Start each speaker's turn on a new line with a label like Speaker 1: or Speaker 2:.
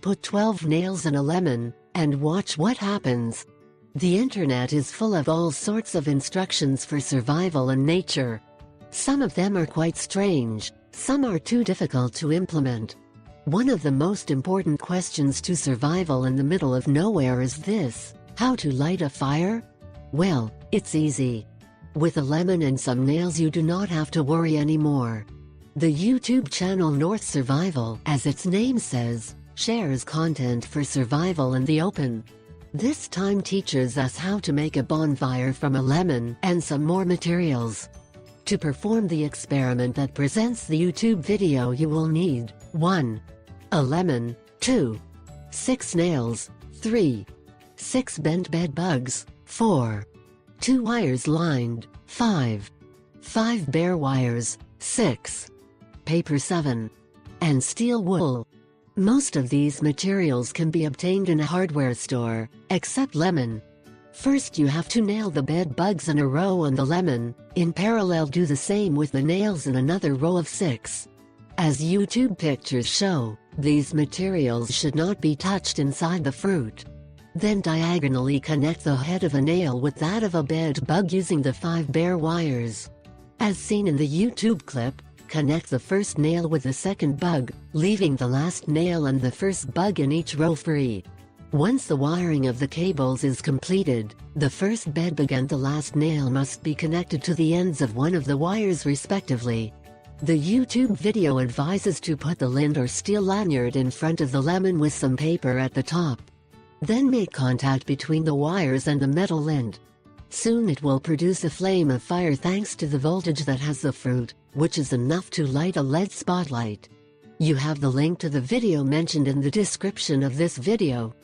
Speaker 1: put 12 nails in a lemon, and watch what happens. The internet is full of all sorts of instructions for survival and nature. Some of them are quite strange, some are too difficult to implement. One of the most important questions to survival in the middle of nowhere is this: how to light a fire? Well, it's easy. With a lemon and some nails you do not have to worry anymore. The YouTube channel North Survival, as its name says, shares content for survival in the open. This time teaches us how to make a bonfire from a lemon and some more materials. To perform the experiment that presents the YouTube video you will need 1. A lemon, 2. 6 nails, 3. 6 bent bed bugs, 4. 2 wires lined, 5. 5 bare wires, 6. Paper 7. And steel wool. Most of these materials can be obtained in a hardware store, except lemon. First you have to nail the bed bugs in a row on the lemon, in parallel do the same with the nails in another row of 6. As YouTube pictures show, these materials should not be touched inside the fruit. Then diagonally connect the head of a nail with that of a bed bug using the 5 bare wires. As seen in the YouTube clip, connect the first nail with the second bug, leaving the last nail and the first bug in each row free. Once the wiring of the cables is completed, the first bed bug and the last nail must be connected to the ends of one of the wires respectively. The YouTube video advises to put the lint or steel lanyard in front of the lemon with some paper at the top. Then make contact between the wires and the metal lint. Soon it will produce a flame of fire thanks to the voltage that has the fruit, which is enough to light a LED spotlight. You have the link to the video mentioned in the description of this video.